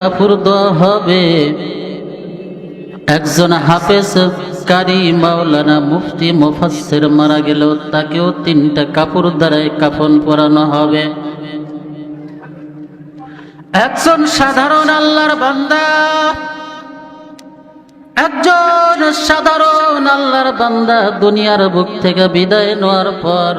কাফুর দেওয়া হবে। একজন হাফেজ কারি মাওলানা মুফতি মুফাসসির মারা গেল, তাকেও 3টা কাপড় দ্বারাই কাফন পরানো হবে। একজন সাধারণ আল্লাহর বান্দা, একজন সাধারণ আল্লাহর বান্দা দুনিয়ার বুক থেকে বিদায় নেওয়ার পর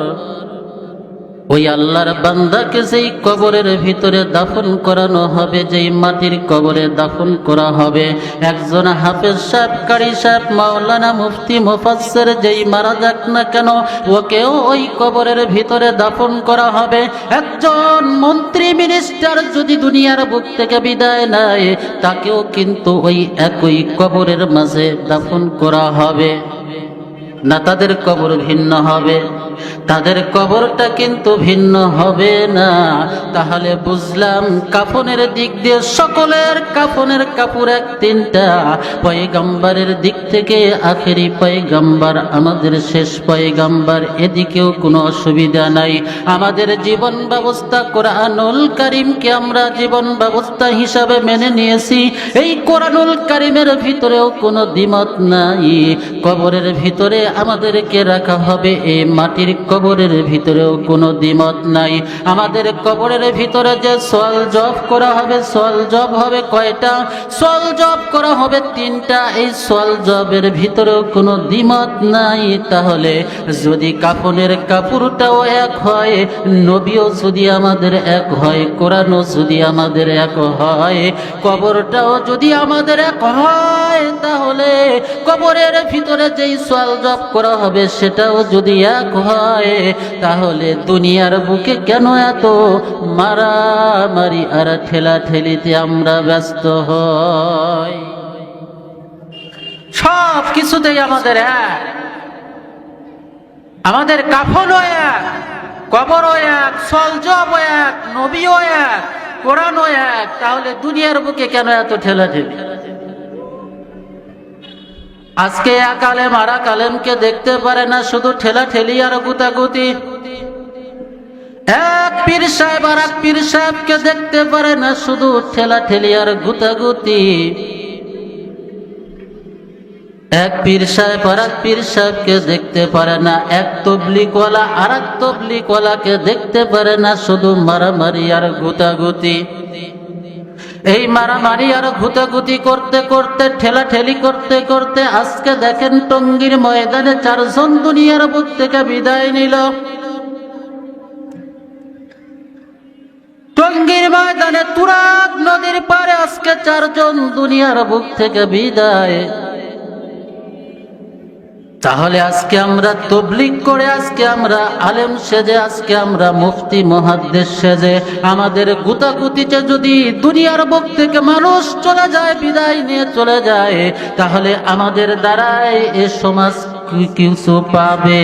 ওই আল্লাহর বান্দাকে যেই কবরের ভিতরে দাফন করানো হবে, যেই মাটির কবরে দাফন করা হবে, একজন হাফেজ সাহেব, কারি সাহেব, মাওলানা, মুফতি, মুফাসসির যেই মারা যাক না কেন, ওকেও ওই কবরের ভিতরে দাফন করা হবে। একজন মন্ত্রী মিনিস্টার যদি দুনিয়ার বুক থেকে বিদায় নেয়, তাকেও কিন্তু ওই একই কবরের মাঝে দাফন করা হবে। না তাদের কবর ভিন্ন হবে? তাদের কবরটা কিন্তু ভিন্ন হবে না। তাহলে বুঝলাম কাফনের দিক দিয়ে সকলের কাফনের কাপড় এক 3টা। পয়গম্বরের দিক থেকে আখেরি পয়গম্বর আমাদের শেষ পয়গম্বর, এদিকেও কোনো অসুবিধা নাই। আমাদের জীবন ব্যবস্থা কোরআনুল কারীমকে আমরা জীবন ব্যবস্থা হিসাবে মেনে নিয়েছি। এই কোরআনুল কারীমের ভিতরেও কোনো দ্বিমত নাই। কবরের ভিতরে আমাদেরকে রাখা হবে, এই মাটির কবরের ভিতরেও কোনো দ্বিমত নাই। আমাদের কবরের ভিতরে যে সওয়াল জব করা হবে, সওয়াল জব হবে কয়টা? সওয়াল জব করা হবে 3টা। এই সওয়াল জবের ভিতরেও কোনো দ্বিমত নাই। তাহলে যদি কাফনের কাপড়টাও এক হয়, নবীও যদি আমাদের এক হয়, কোরআনও যদি আমাদের এক হয়, কবরটাও যদি আমাদের এক হয়, তাহলে কবরের ভিতরে যেই সওয়াল জব করা হবে সেটাও যদি এক হয়, তাহলে দুনিয়ার বুকে কেন এত মারামারি আর ঠেলাঠেলিতে আমরা ব্যস্ত হই? সব কিছুতেই আমাদের এক, আমাদের কাফনও এক, কবরও এক, সওয়াল জবও এক, নবীও এক, কোরআনও এক। তাহলে দুনিয়ার বুকে কেন এত ঠেলাঠেলি? আজকে এক আলেম আর এক আলেমকে দেখতে পারে না, শুধু ঠেলাঠেলি আর গুতাগুতি। এক পীর সাহেব আর এক পীর সাহেবকে দেখতে পারে না, শুধু ঠেলাঠেলি আর গুতাগুতি। এক পীর সাহেব আর এক পীর সাহেবকে দেখতে পারে না, এক তবলিগওয়ালা আর এক তবলিগওয়ালাকে দেখতে পারে না, শুধু মারামারি আর গুতাগুতি। এই মারামারি আর ঘুতাঘুতি করতে করতে, ঠেলাঠেলি করতে করতে আজকে দেখেন টঙ্গীর ময়দানে 4 জন দুনিয়ার বুক থেকে বিদায় নিল। টঙ্গীর ময়দানে তুরাগ নদীর পারে আজকে 4 জন দুনিয়ার বুক থেকে বিদায়। তাহলে আজকে আমরা তবলিগ করে, আজকে আমরা আলেম সেজে, আজকে আমরা মুফতি মুহাদ্দিস সেজে আমাদের গুতাগুতিতে যদি দুনিয়ার বুক থেকে মানুষ চলে যায়, বিদায় নিয়ে চলে যায়, তাহলে আমাদের দ্বারাই এ সমাজ কিছু পাবে?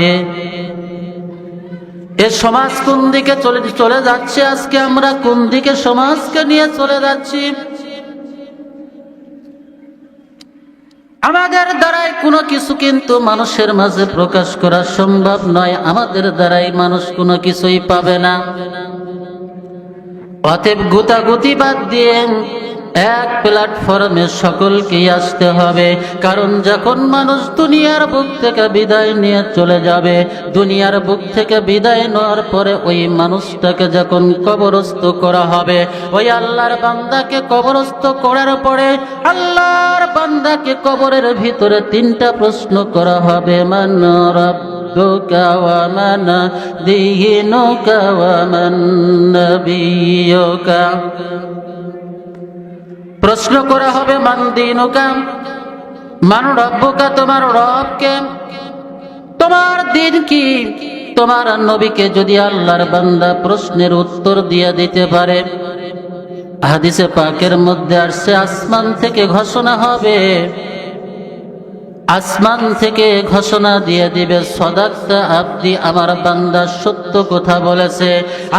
এ সমাজ কোন দিকে চলে যাচ্ছে? আজকে আমরা কোন দিকে সমাজকে নিয়ে চলে যাচ্ছি? আমাদের দ্বারাই কোনো কিছু কিন্তু মানুষের মাঝে প্রকাশ করা সম্ভব নয়। আমাদের দ্বারাই মানুষ কোনো কিছুই পাবে না। অতএব গুতাগুতি বাদ দিয়ে এক প্ল্যাটফর্মে সকলকেই আসতে হবে। কারণ যখন মানুষ দুনিয়ার বুক থেকে বিদায় নিয়ে চলে যাবে, দুনিয়ার বুক থেকে বিদায় নেওয়ার পরে ওই মানুষটাকে যখন কবরস্থ করা হবে, ওই আল্লাহর বান্দাকে কবরস্থ করার পরে আল্লাহর বান্দাকে কবরের ভিতরে 3টা প্রশ্ন করা হবে। মান রাব্বুকা ওয়া মান দীনুকা ওয়া মান নাবিয়ুকা। প্রশ্ন করা হবে মান দীনুকা, মান রব্বুকা, তোমার রব কে, তোমার দিন কি, তোমার নবীকে। যদি আল্লাহর বান্দা প্রশ্নের উত্তর দিয়ে দিতে পারে, হাদিসে পাকের মধ্যে আসছে আসমান থেকে ঘোষণা হবে, আসমান থেকে ঘোষণা দিয়ে দিবে, সদাক্তা আব্দি, আমার বান্দা সত্য কথা বলেছে।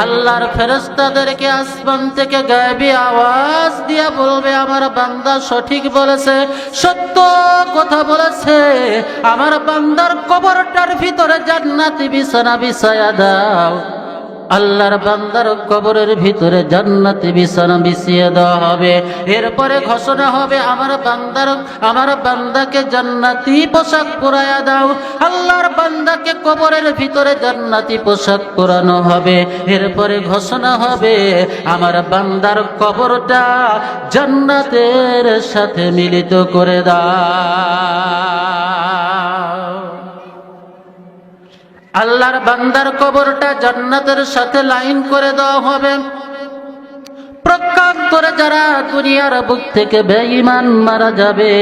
আল্লাহর ফেরেশতাদেরকে আসমান থেকে গায়েবী আওয়াজ দিয়ে বলবে, আমার বান্দা সঠিক বলেছে, সত্য কথা বলেছে। আমার বান্দার কবরটার ভিতরে জান্নাতি বিছানা বিছায়া দাও। আল্লাহর বান্দার কবরের ভিতরে জান্নাতি বিছানা বিছিয়ে দেওয়া হবে। এরপরে ঘোষণা হবে আমার বান্দাকে জান্নাতি পোশাক পরায়া দাও। আল্লাহর বান্দাকে কবরের ভিতরে জান্নাতি পোশাক পরানো হবে। এরপরে ঘোষণা হবে আমার বান্দার কবরটা জান্নাতের সাথে মিলিত করে দাও। আল্লাহর বান্দার কবরটা জান্নাতের সাথে লাইন করে দেওয়া হবে। প্রকান্তরে যারা দুনিয়ার বুক থেকে বেঈমান মারা যাবে,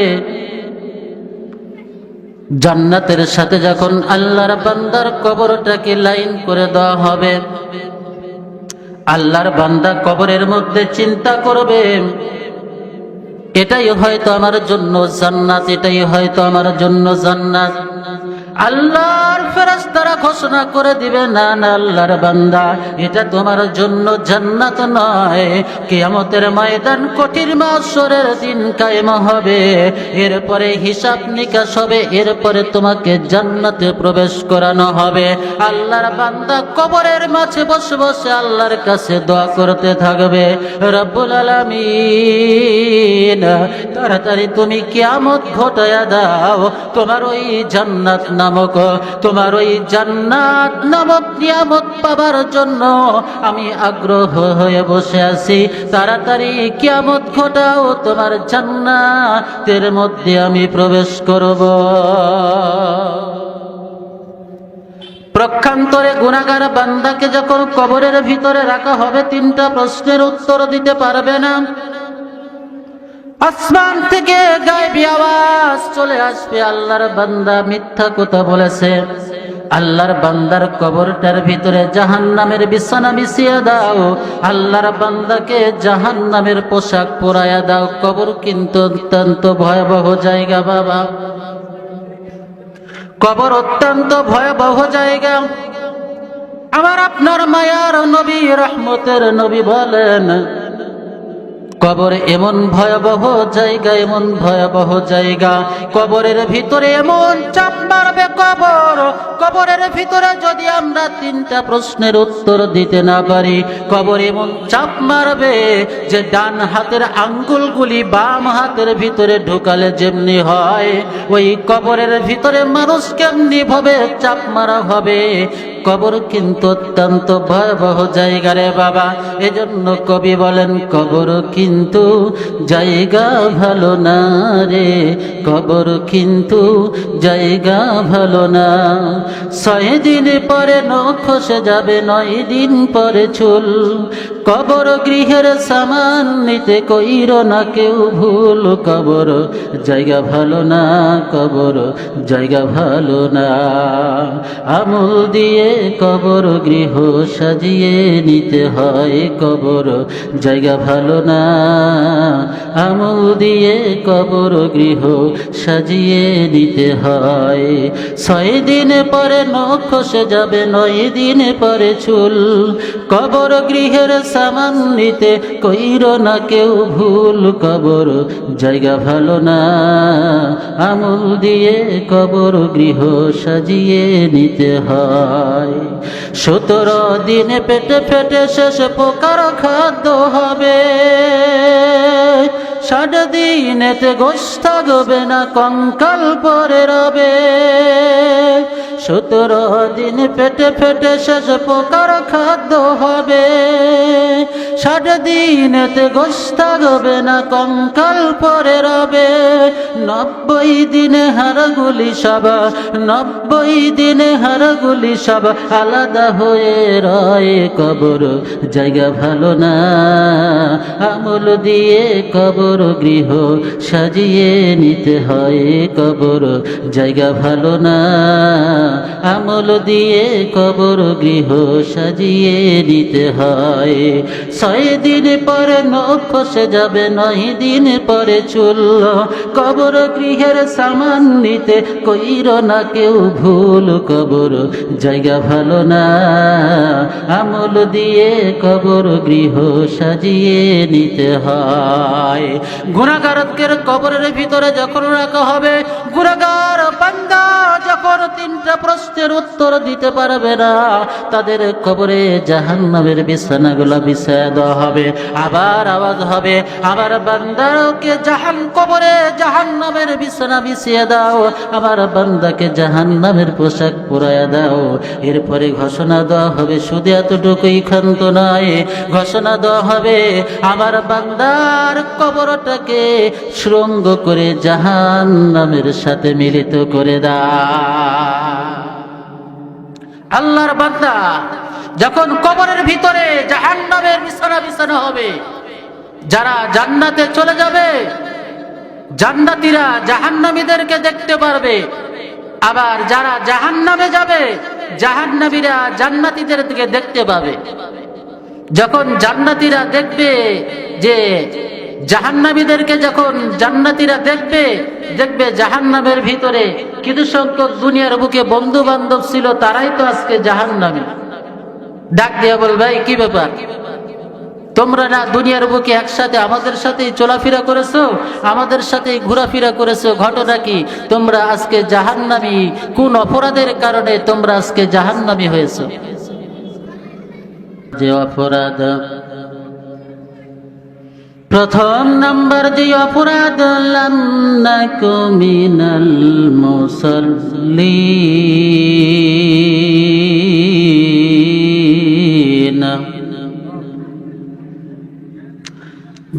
জান্নাতের সাথে যখন আল্লাহর বান্দার কবরটাকে লাইন করে দেওয়া হবে, আল্লাহর বান্দা কবরের মধ্যে চিন্তা করবে, এটাই হয়তো আমার জন্য জান্নাত, এটাই হয়তো আমার জন্য জান্নাত। আল্লাহর ফেরেশতারা ঘোষণা করে দিবে, না না আল্লাহর বান্দা, এটা তোমার জন্য জান্নাত নয়। কিয়ামতের ময়দান কঠিন মাহশরের দিন কায়েম হবে, এরপরে হিসাব নিকাশ হবে, এরপরে তোমাকে জান্নাতে প্রবেশ করানো হবে। আল্লাহর বান্দা কবরের মাঝে বসে বসে আল্লাহর কাছে দোয়া করতে থাকবে, রব্বুল আলামিন তাড়াতাড়ি তুমি কিয়ামত ঘটায়া দাও, তোমার ওই জান্নাত নামক নিয়ামত পাবার জন্য আমি আগ্রহ হয়ে বসে আছি। তাড়াতাড়ি কিয়ামত ঘটাও, তোমার জান্নাতের মধ্যে আমি প্রবেশ করব। প্রক্ষান্তরে গুনাহগার বান্দাকে যখন কবরের ভিতরে রাখা হবে, তিনটা প্রশ্নের উত্তর দিতে পারবে না। আসমান থেকে গায়েবী আওয়াজ চলে আসবে, আল্লাহর বান্দা মিথ্যা কথা বলেছে। আল্লাহর বান্দার কবরটার ভিতরে জাহান্নামের বিছানা বিছিয়ে দাও, আল্লাহর বান্দাকে জাহান্নামের পোশাক পরায়া দাও। কবর কিন্তু অত্যন্ত ভয়াবহ জায়গা বাবা, কবর অত্যন্ত ভয়াবহ জায়গা। আমার আপনার মায়ার নবী, রহমতের নবী বলেন, কবর এমন ভয়াবহ জায়গা, এমন ভয়াবহ জায়গা, কবরের ভিতরে এমন চাপ মারবে কবরের ভিতরে যদি আমরা তিনটা প্রশ্নের উত্তর দিতে না পারি, কবর এমন চাপ মারবে যে ডান হাতের আঙ্গুলগুলি বাম হাতের ভিতরে ঢুকালে যেমনি হয়, ওই কবরের ভিতরে মানুষ কেমনি ভাবে চাপ মারা হবে। কবর কিন্তু অত্যন্ত ভয়াবহ জায়গা রে বাবা। এজন্য কবি বলেন, কবর কিন্তু জায়গা ভালো না রে, কবর কিন্তু জায়গা ভালো না। 6 দিন পরে নখ খসে যাবে, 9 দিন পরে চুল। কবর গৃহের সামান নিতে কইর না কেউ ভুল, কবর জায়গা ভালো না, কবর জায়গা ভালো না। আমল দিয়ে কবর গৃহ সাজিয়ে নিতে হয়, কবর জায়গা ভালো না। আমল দিয়ে কবর গৃহ সাজিয়ে নিতে হয়। 6 দিন পরে নখ খসে যাবে, 9 দিন পরে চুল। কবর গৃহের সামান নিতে কইর না কেউ ভুল, কবর জায়গা ভালো না। আমল দিয়ে কবর গৃহ সাজিয়ে নিতে হয়। 17 দিন পেটে পেটে শেষ পোকার খাদ্য হবে, 60 দিনেতে গোশ থাকবে না, কঙ্কাল পরে রবে। 17 দিন পেটে পেটে শেষ পোকার খাদ্য হবে, 60 দিনেতে গোশ থাকবে না, কঙ্কাল পরে রবে। 90 দিনে হাড়গুলি সব, 90 দিনে হাড়গুলি সব আলাদা হয়ে রয়, কবর জায়গা ভালো না। আমল দিয়ে কবর গৃহ সাজিয়ে নিতে হয়, কবর জায়গা ভালো না। আমল দিয়ে কবর গৃহ সাজিয়ে নিতে হয়। 6 দিন পরে নখ খসে যাবে, 9 দিন পরে চুল। কবর গৃহের সামান নিতে কইর না কেউ ভুল, কবর জায়গা ভালো না। আমল দিয়ে কবর গৃহ সাজিয়ে নিতে হয়। গুনাহগারদের কবরের ভিতরে যখন রাখা হবে, গুনাহগার বান্দা যখন তিনটা প্রশ্নের উত্তর দিতে পারবে না, তাদের কবরে জাহান্নামের বিছানাগুলো বিছায়া দেওয়া হবে। আবার আওয়াজ হবে, আমার বান্দাকে কবরে জাহান্নামের বিছানা বিছিয়ে দাও, আমার বান্দাকে জাহান্নামের পোশাক পরাইয়া দাও। এরপরে ঘোষণা দেওয়া হবে, শুধু এতটুকুই ক্ষান্ত নয়, ঘোষণা দেওয়া হবে আমার বান্দার কবরটাকে সুড়ঙ্গ করে জাহান্নামের সাথে মিলিত করে দাও। আল্লাহর বান্দা যখন কবরের ভিতরে জাহান্নামের বিছানা বিছানা হবে, যারা জান্নাতে চলে যাবে জান্নাতীরা জাহান্নামীদেরকে দেখতে পারবে, আবার যারা জাহান্নামে যাবে জাহান্নামীরা জান্নাতীদেরকে দেখতে পাবে। যখন জান্নাতীরা দেখবে যে জাহান্নামীদেরকে, যখন জান্নাতীরা দেখবে জাহান্নামের ভিতরে কিছু সংখ্যক দুনিয়ার বুকে বন্ধু বান্ধব ছিল, তারাই তো আজকে জাহান্নামী। ডাক দিয়া বলবে, ভাই কি ব্যাপার, তোমরা না দুনিয়ার বুকে একসাথে আমাদের সাথেই চলাফেরা করেছো, আমাদের সাথেই ঘোরাফেরা করেছো, ঘটনা কি তোমরা আজকে জাহান্নামী? কোন অপরাধের কারণে তোমরা আজকে জাহান্নামী হয়েছো? যে অপরাধ, প্রথম নাম্বার যে অপরাধ, লাম নাকু মিনাল মুসাল্লিন।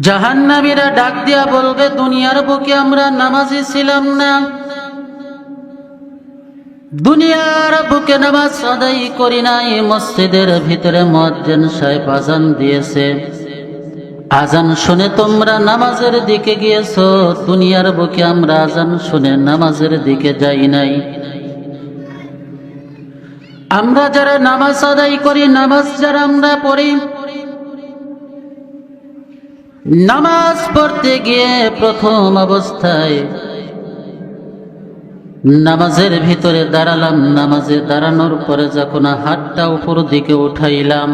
জাহান্নামীরা ডাক দিয়া বলবে, দুনিয়ার বুকে আমরা নামাজি ছিলাম না, দুনিয়ার বুকে নামাজ আদায় করি নাই। মসজিদের ভিতরে মুয়াজ্জিন সাহেব আযান দিয়েছে, আযান শুনে তোমরা নামাজের দিকে গিয়েছো, দুনিয়ার বুকে আমরা আযান শুনে নামাজের দিকে যাই নাই। আমরা যারা নামাজ আদায় করি, নামাজ যারা আমরা পড়ি, নামাজ পড়তে গিয়ে প্রথম অবস্থায় নামাজের ভিতরে দাঁড়ালাম, নামাজে দাঁড়ানোর পরে যখন হাতটা উপর দিকে উঠাইলাম,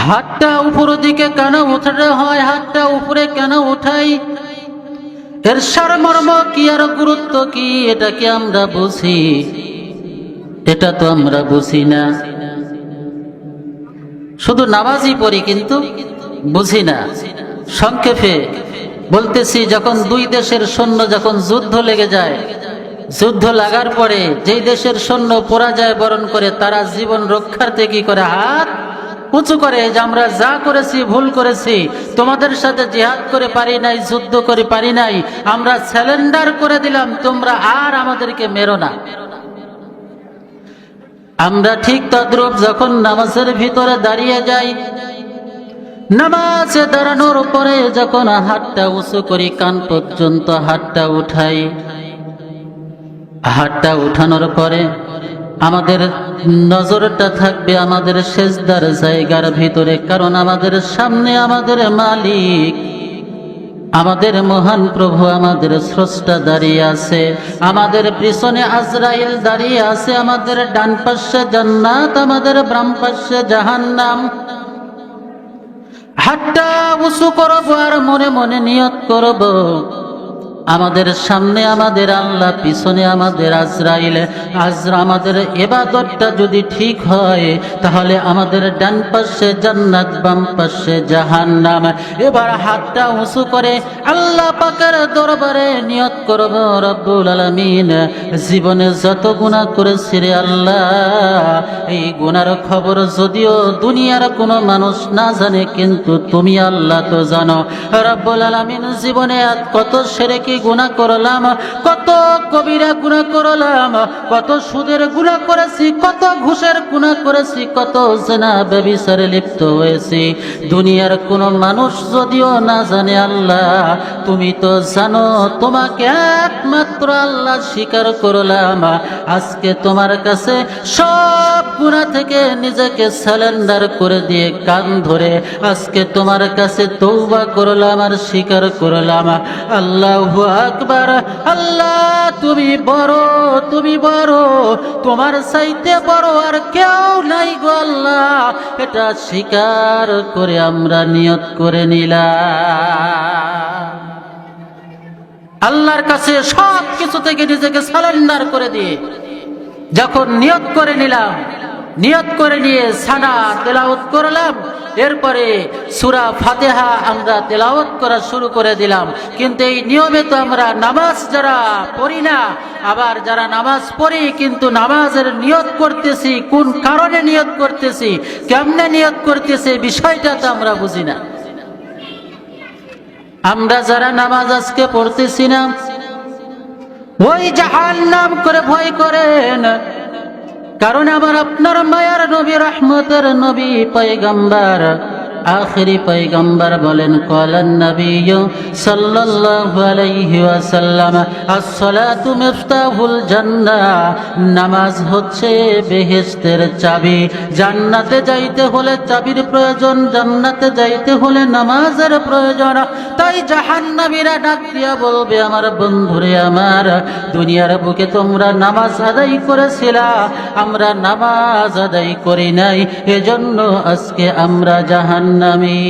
হাতটা উপর দিকে কেন উঠাতে হয়, হাতটা উপরে কেন উঠাই, এর সারমর্ম কি আর গুরুত্ব কি, এটা কি আমরা বুঝি? এটা তো আমরা বুঝি না। শুধু নামাজই পড়ি কিন্তু বুঝি না। সংক্ষেপে বলতেছি, যখন দুই দেশের সৈন্য যখন যুদ্ধ লেগে যায়, যুদ্ধ লাগার পরে যেই দেশের সৈন্য পরাজয় বরণ করে, তারা জীবন রক্ষার্থে কি করে, হাত উঁচু করে যে আমরা যা করেছি ভুল করেছি, তোমাদের সাথে জিহাদ করে পারি নাই, যুদ্ধ করে পারি নাই, আমরা স্যালেন্ডার করে দিলাম, তোমরা আর আমাদেরকে মেরো না। আমরা ঠিক তদ্রূপ যখন নামাজের ভিতরে দাঁড়িয়ে যাই, নামাজে দাঁড়ানোর পরে যখন হাতটা উঁচু করি, কান পর্যন্ত হাতটা উঠাই, হাতটা উঠানোর পরে আমাদের নজরটা থাকবে আমাদের সেজদার জায়গার ভিতরে, কারণ আমাদের সামনে আমাদের মালিক, আমাদের মহান প্রভু, আমাদের স্রষ্টা দাঁড়িয়ে আছে, আমাদের পিছনে আজরাইল দাঁড়িয়ে আছে, আমাদের ডান পাশে জান্নাত, আমাদের বাম পাশে জাহান্নাম। হাতটা উঁচু করব আর মনে মনে নিয়ত করব, আমাদের সামনে আমাদের আল্লাহ, পিছনে আমাদের আজরাইল। আমাদের ইবাদতটা যদি ঠিক হয়, তাহলে আমাদের ডান পাশে জান্নাত, বাম পাশে জাহান্নাম। এবার হাতটা উঁচু করে আল্লাহ পাকের দরবারে নিয়ত করব, রব্বুল আলামিন, জীবনে যত গুনাহ করেছি রে আল্লাহ, এই গুনার খবর যদিও দুনিয়ার কোনো মানুষ না জানে, কিন্তু তুমি আল্লাহ তো জানো। রব্বুল আলামিন, জীবনে কত শিরকি গুনাহ করলাম, কত কবিরা গুনাহ করলাম, কত সুদের গুনাহ করেছি, কত ঘুষের গুনাহ করেছি, কত জিনা ব্যভিচারে লিপ্ত হয়েছি। দুনিয়ার কোনো মানুষ যদিও না জানে আল্লাহ, তুমি তো জানো। তোমাকে একমাত্র আল্লাহ স্বীকার করলাম। আজকে তোমার কাছে সব গুনাহ থেকে নিজেকে সারেন্ডার করে দিয়ে কান ধরে আজকে তোমার কাছে তওবা করলাম আর স্বীকার করলাম। আল্লাহু আকবার। আল্লাহ তুমি বড়, তুমি বড়, তোমার চাইতে বড় আর কেউ নাই গো আল্লাহ। এটা স্বীকার করে আমরা নিয়ত করে নিলাম। আল্লাহর কাছে সব কিছু থেকে নিজেকে সারেন্ডার করে দিয়ে যখন নিয়ত করে নিলাম, নিয়ত করে নিয়ে সানা তেলাওয়াত করলাম, এরপরে সূরা ফাতিহা আমরা তেলাওয়াত করা শুরু করে দিলাম। কিন্তু এই নিয়মে তো আমরা নামাজ যারা পড়ি না, আবার যারা নামাজ পড়ি কিন্তু নামাজের নিয়ত করতেছি, কোন কারণে নিয়ত করতেছি, কেমনে নিয়ত করতেছি, বিষয়টা তো আমরা বুঝি না। আমরা যারা নামাজ আজকে পড়তেছি না, ওই জাহান্নাম করে ভয় করেন, কারণ আমার আপনার মায়ার নবী, রহমতের নবী, পয়গম্বর, আখিরি পয়গম্বর বলেন, ক্বালান নবী সাল্লাল্লাহু আলাইহি ওয়াসাল্লাম, আস-সালাতু মিফতাহুল জান্নাহ, নামাজ হচ্ছে বেহেশতের চাবি। জান্নাতে যাইতে হলে চাবির প্রয়োজন, জান্নাতে যাইতে হলে নামাজের প্রয়োজন। তাই জাহান্নামীরা ডাক দিয়া বলবে, আমার বন্ধুরে আমার, দুনিয়ার বুকে তোমরা নামাজ আদায় করেছিলা, আমরা নামাজ আদায় করি নাই, এজন্য আজকে আমরা জাহান্নামী।